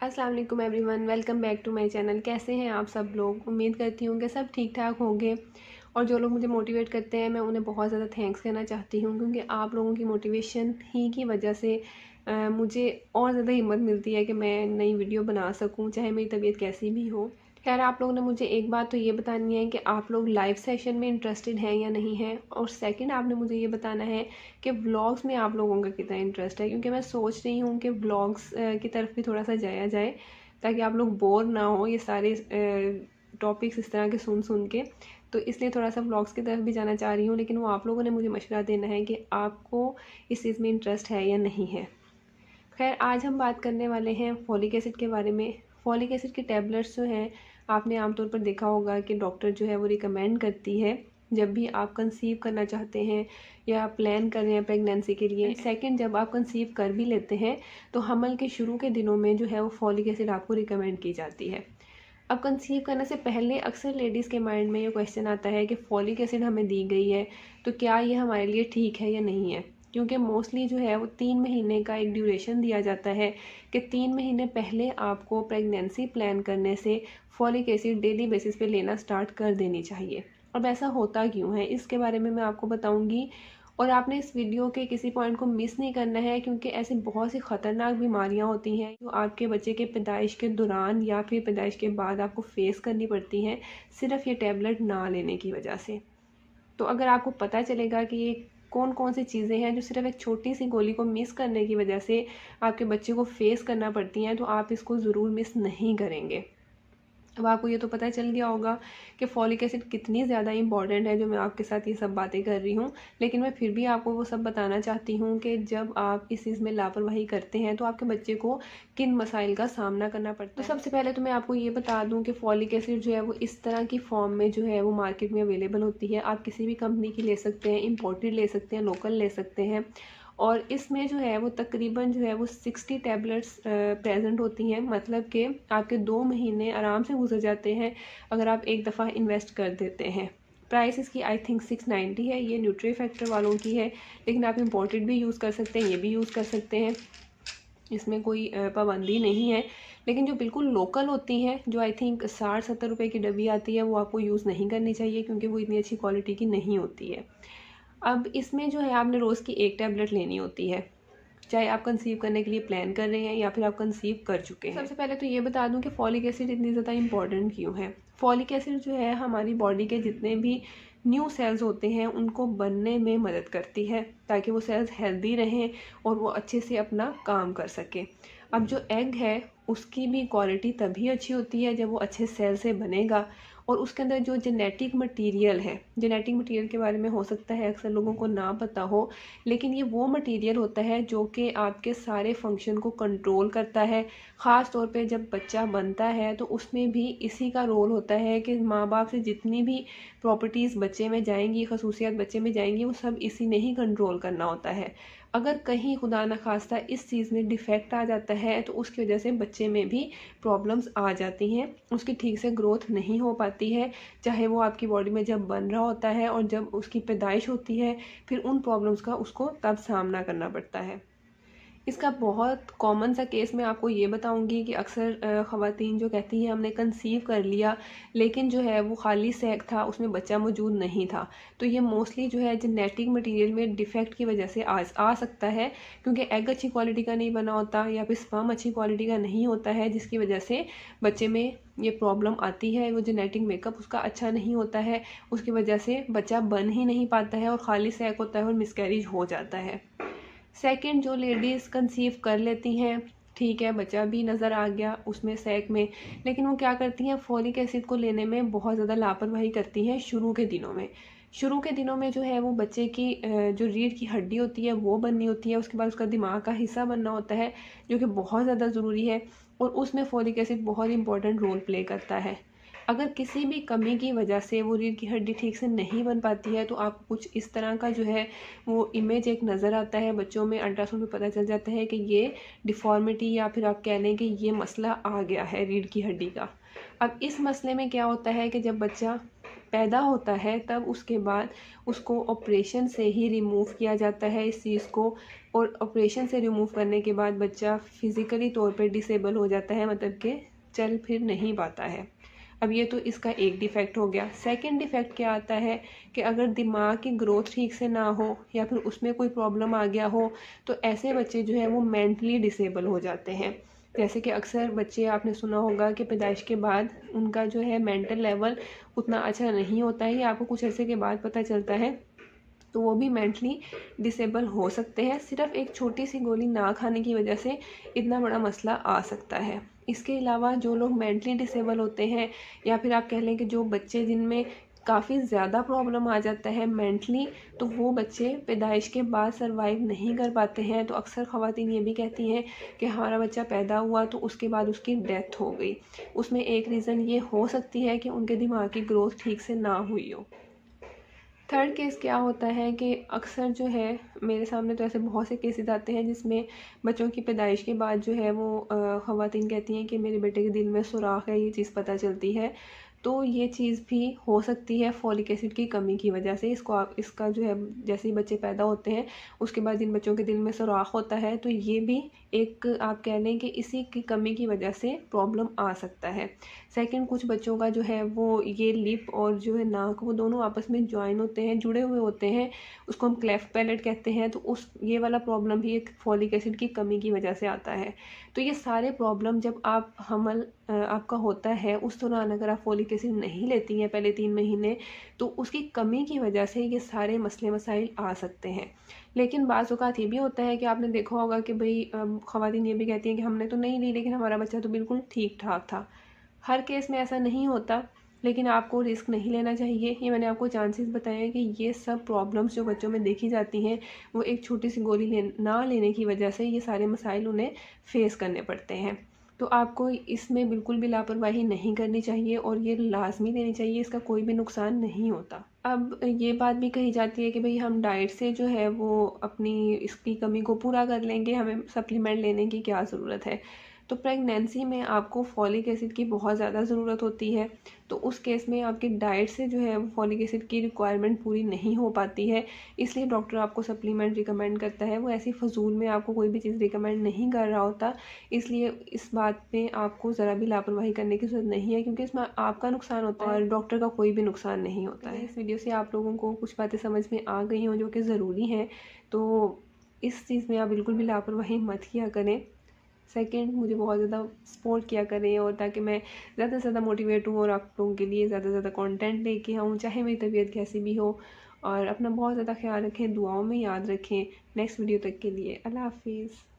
अस्सलाम वालेकुम everyone, welcome back to my channel. कैसे हैं आप सब लोग? उम्मीद करती हूँ कि सब ठीक ठाक होंगे। और जो लोग मुझे मोटिवेट करते हैं, मैं उन्हें बहुत ज़्यादा थैंक्स कहना चाहती हूँ, क्योंकि आप लोगों की मोटिवेशन ही की वजह से मुझे और ज़्यादा हिम्मत मिलती है कि मैं नई वीडियो बना सकूँ, चाहे मेरी तबीयत कैसी भी हो। खैर, आप लोगों ने मुझे एक बात तो ये बतानी है कि आप लोग लाइव सेशन में इंटरेस्टेड हैं या नहीं हैं, और सेकंड आपने मुझे ये बताना है कि व्लॉग्स में आप लोगों का कितना इंटरेस्ट है, क्योंकि मैं सोच रही हूँ कि व्लॉग्स की तरफ भी थोड़ा सा जाया जाए, ताकि आप लोग बोर ना हो ये सारे टॉपिक्स इस तरह के सुन सुन के। तो इसलिए थोड़ा सा व्लॉग्स की तरफ भी जाना चाह रही हूँ, लेकिन वो आप लोगों ने मुझे मशवरा देना है कि आपको इस चीज़ में इंटरेस्ट है या नहीं है। खैर, आज हम बात करने वाले हैं फॉलिक एसिड के बारे में। फॉलिक एसिड की टैबलेट्स जो हैं, आपने आमतौर पर देखा होगा कि डॉक्टर जो है वो रिकमेंड करती है जब भी आप कंसीव करना चाहते हैं या प्लान कर रहे हैं प्रेगनेंसी के लिए। सेकंड, जब आप कंसीव कर भी लेते हैं तो हमल के शुरू के दिनों में जो है वो फॉलिक एसिड आपको रिकमेंड की जाती है। अब कंसीव करने से पहले अक्सर लेडीज़ के माइंड में ये क्वेश्चन आता है कि फॉलिक एसिड हमें दी गई है, तो क्या ये हमारे लिए ठीक है या नहीं है, क्योंकि मोस्टली जो है वो 3 महीने का एक ड्यूरेशन दिया जाता है कि 3 महीने पहले आपको प्रेगनेंसी प्लान करने से फॉलिक एसिड डेली बेसिस पे लेना स्टार्ट कर देनी चाहिए। अब ऐसा होता क्यों है, इसके बारे में मैं आपको बताऊंगी, और आपने इस वीडियो के किसी पॉइंट को मिस नहीं करना है, क्योंकि ऐसी बहुत सी ख़तरनाक बीमारियां होती हैं जो आपके बच्चे के पैदाइश के दौरान या फिर पैदाइश के बाद आपको फेस करनी पड़ती हैं, सिर्फ ये टैबलेट ना लेने की वजह से। तो अगर आपको पता चलेगा कि ये कौन कौन सी चीज़ें हैं जो सिर्फ एक छोटी सी गोली को मिस करने की वजह से आपके बच्चे को फेस करना पड़ती हैं, तो आप इसको ज़रूर मिस नहीं करेंगे। अब आपको ये तो पता चल गया होगा कि फॉलिक एसिड कितनी ज़्यादा इंपॉर्टेंट है, जो मैं आपके साथ ये सब बातें कर रही हूँ, लेकिन मैं फिर भी आपको वो सब बताना चाहती हूँ कि जब आप इस चीज़ में लापरवाही करते हैं तो आपके बच्चे को किन मसाइल का सामना करना पड़ता है। तो सबसे पहले तो मैं आपको ये बता दूँ कि फॉलिक एसिड जो है वो इस तरह की फॉर्म में जो है वो मार्केट में अवेलेबल होती है। आप किसी भी कंपनी की ले सकते हैं, इम्पोर्टेड ले सकते हैं, लोकल ले सकते हैं, और इसमें जो है वो तकरीबन जो है वो 60 टैबलेट्स प्रेजेंट होती हैं। मतलब कि आपके 2 महीने आराम से गुजर जाते हैं अगर आप एक दफ़ा इन्वेस्ट कर देते हैं। प्राइस इसकी आई थिंक 690 है, ये न्यूट्री फैक्टर वालों की है, लेकिन आप इम्पोर्टेड भी यूज़ कर सकते हैं, ये भी यूज़ कर सकते हैं, इसमें कोई पाबंदी नहीं है। लेकिन जो बिल्कुल लोकल होती हैं, जो आई थिंक 60-70 रुपये की डब्बी आती है, वो आपको यूज़ नहीं करनी चाहिए, क्योंकि वो इतनी अच्छी क्वालिटी की नहीं होती है। अब इसमें जो है आपने रोज़ की एक टैबलेट लेनी होती है, चाहे आप कंसीव करने के लिए प्लान कर रहे हैं या फिर आप कंसीव कर चुके हैं। सबसे पहले तो ये बता दूं कि फॉलिक एसिड इतनी ज़्यादा इंपॉर्टेंट क्यों है। फॉलिक एसिड जो है हमारी बॉडी के जितने भी न्यू सेल्स होते हैं उनको बनने में मदद करती है, ताकि वो सेल्स हेल्दी रहें और वो अच्छे से अपना काम कर सके। अब जो एग है उसकी भी क्वालिटी तभी अच्छी होती है जब वो अच्छे सेल से बनेगा, और उसके अंदर जो जेनेटिक मटेरियल है, जेनेटिक मटेरियल के बारे में हो सकता है अक्सर लोगों को ना पता हो, लेकिन ये वो मटेरियल होता है जो कि आपके सारे फंक्शन को कंट्रोल करता है। ख़ास तौर पे जब बच्चा बनता है तो उसमें भी इसी का रोल होता है कि माँ बाप से जितनी भी प्रॉपर्टीज़ बच्चे में जाएंगी, खसूसियात बच्चे में जाएंगी, वो सब इसी ने ही कंट्रोल करना होता है। अगर कहीं खुदा न खास्ता इस चीज़ में डिफेक्ट आ जाता है तो उसकी वजह से बच्चे में भी प्रॉब्लम्स आ जाती हैं, उसकी ठीक से ग्रोथ नहीं हो पाती है, चाहे वो आपकी बॉडी में जब बन रहा होता है और जब उसकी पैदाइश होती है, फिर उन प्रॉब्लम्स का उसको तब सामना करना पड़ता है। इसका बहुत कॉमन सा केस मैं आपको ये बताऊंगी कि अक्सर ख़वातीन जो कहती हैं हमने कंसीव कर लिया, लेकिन जो है वो खाली सैक था, उसमें बच्चा मौजूद नहीं था, तो ये मोस्टली जो है जेनेटिक मटेरियल में डिफेक्ट की वजह से आ सकता है, क्योंकि एग अच्छी क्वालिटी का नहीं बना होता या फिर स्पर्म अच्छी क्वालिटी का नहीं होता है, जिसकी वजह से बच्चे में ये प्रॉब्लम आती है। वो जेनेटिक मेकअप उसका अच्छा नहीं होता है, उसकी वजह से बच्चा बन ही नहीं पाता है और खाली सैक होता है और मिसकैरेज हो जाता है। सेकंड, जो लेडीज़ कंसीव कर लेती हैं, ठीक है, बच्चा भी नज़र आ गया उसमें सैक में, लेकिन वो क्या करती हैं, फॉलिक एसिड को लेने में बहुत ज़्यादा लापरवाही करती हैं शुरू के दिनों में। शुरू के दिनों में जो है वो बच्चे की जो रीढ़ की हड्डी होती है वो बननी होती है, उसके बाद उसका दिमाग का हिस्सा बनना होता है, जो कि बहुत ज़्यादा ज़रूरी है, और उसमें फॉलिक एसिड बहुत इंपॉर्टेंट रोल प्ले करता है। अगर किसी भी कमी की वजह से वो रीढ़ की हड्डी ठीक से नहीं बन पाती है तो आपको कुछ इस तरह का जो है वो इमेज एक नज़र आता है बच्चों में। अल्ट्रासाउंड में पता चल जाता है कि ये डिफ़ॉर्मिटी या फिर आप कह लें कि ये मसला आ गया है रीढ़ की हड्डी का। अब इस मसले में क्या होता है कि जब बच्चा पैदा होता है तब उसके बाद उसको ऑपरेशन से ही रिमूव किया जाता है इस चीज़ को, और ऑपरेशन से रिमूव करने के बाद बच्चा फिज़िकली तौर पर डिसेबल हो जाता है, मतलब कि चल फिर नहीं पाता है। अब ये तो इसका एक डिफ़ेक्ट हो गया। सेकंड डिफ़ेक्ट क्या आता है कि अगर दिमाग की ग्रोथ ठीक से ना हो या फिर उसमें कोई प्रॉब्लम आ गया हो तो ऐसे बच्चे जो है वो मेंटली डिसेबल हो जाते हैं। जैसे कि अक्सर बच्चे आपने सुना होगा कि पैदाइश के बाद उनका जो है मेंटल लेवल उतना अच्छा नहीं होता है, या आपको कुछ अरसे के बाद पता चलता है, तो वो भी मेंटली डिसेबल हो सकते हैं। सिर्फ एक छोटी सी गोली ना खाने की वजह से इतना बड़ा मसला आ सकता है। इसके अलावा जो लोग मेंटली डिसेबल होते हैं या फिर आप कह लें कि जो बच्चे जिनमें काफ़ी ज़्यादा प्रॉब्लम आ जाता है मेंटली, तो वो बच्चे पैदाइश के बाद सरवाइव नहीं कर पाते हैं। तो अक्सर ख़वातीन ये भी कहती हैं कि हमारा बच्चा पैदा हुआ तो उसके बाद उसकी डेथ हो गई। उसमें एक रीज़न ये हो सकती है कि उनके दिमाग की ग्रोथ ठीक से ना हुई हो। थर्ड केस क्या होता है कि अक्सर जो है मेरे सामने तो ऐसे बहुत से केसेस आते हैं जिसमें बच्चों की पैदाइश के बाद जो है वो ख़वातीन कहती हैं कि मेरे बेटे के दिल में सुराख है, ये चीज़ पता चलती है। तो ये चीज़ भी हो सकती है फॉलिक एसिड की कमी की वजह से। इसका जो है जैसे ही बच्चे पैदा होते हैं उसके बाद जिन बच्चों के दिल में सुराख होता है तो ये भी एक आप कह लें कि इसी की कमी की वजह से प्रॉब्लम आ सकता है। सेकंड, कुछ बच्चों का जो है वो ये लिप और जो है नाक वो दोनों आपस में ज्वाइन होते हैं, जुड़े हुए होते हैं, उसको हम क्लेफ्ट पैलेट कहते हैं। तो उस ये वाला प्रॉब्लम भी एक फॉलिक एसिड की कमी की वजह से आता है। तो ये सारे प्रॉब्लम जब आप हमल आपका होता है उस दौरान अगर आप फॉलिक एसिड नहीं लेती हैं पहले 3 महीने, तो उसकी कमी की वजह से ये सारे मसले मसाइल आ सकते हैं। लेकिन बाज़ औक़ात ये भी होता है कि आपने देखा होगा कि भाई ख़वातीन ये भी कहती हैं कि हमने तो नहीं ली लेकिन हमारा बच्चा तो बिल्कुल ठीक ठाक था। हर केस में ऐसा नहीं होता, लेकिन आपको रिस्क नहीं लेना चाहिए। ये मैंने आपको चांसेस बताए हैं कि ये सब प्रॉब्लम्स जो बच्चों में देखी जाती हैं वो एक छोटी सी गोली ना लेने की वजह से ये सारे मसाइल उन्हें फ़ेस करने पड़ते हैं। तो आपको इसमें बिल्कुल भी लापरवाही नहीं करनी चाहिए और ये लाजमी लेनी चाहिए, इसका कोई भी नुकसान नहीं होता। अब ये बात भी कही जाती है कि भाई हम डाइट से जो है वो अपनी इसकी कमी को पूरा कर लेंगे, हमें सप्लीमेंट लेने की क्या ज़रूरत है। तो प्रेगनेंसी में आपको फॉलिक एसिड की बहुत ज़्यादा ज़रूरत होती है, तो उस केस में आपकी डाइट से जो है वो फॉलिक एसिड की रिक्वायरमेंट पूरी नहीं हो पाती है, इसलिए डॉक्टर आपको सप्लीमेंट रिकमेंड करता है। वो ऐसी फ़जूल में आपको कोई भी चीज़ रिकमेंड नहीं कर रहा होता, इसलिए इस बात में आपको ज़रा भी लापरवाही करने की ज़रूरत नहीं है, क्योंकि इसमें आपका नुकसान होता है और डॉक्टर का कोई भी नुकसान नहीं होता है। इस वीडियो से आप लोगों को कुछ बातें समझ में आ गई हों जो कि ज़रूरी हैं, तो इस चीज़ में आप बिल्कुल भी लापरवाही मत किया करें। सेकंड, मुझे बहुत ज़्यादा सपोर्ट किया करें और ताकि मैं ज़्यादा से ज़्यादा मोटिवेट हूँ और आप लोगों के लिए ज़्यादा से ज़्यादा कंटेंट लेके आऊँ, चाहे मेरी तबीयत कैसी भी हो। और अपना बहुत ज़्यादा ख्याल रखें, दुआओं में याद रखें। नेक्स्ट वीडियो तक के लिए अल्लाह हाफिज़।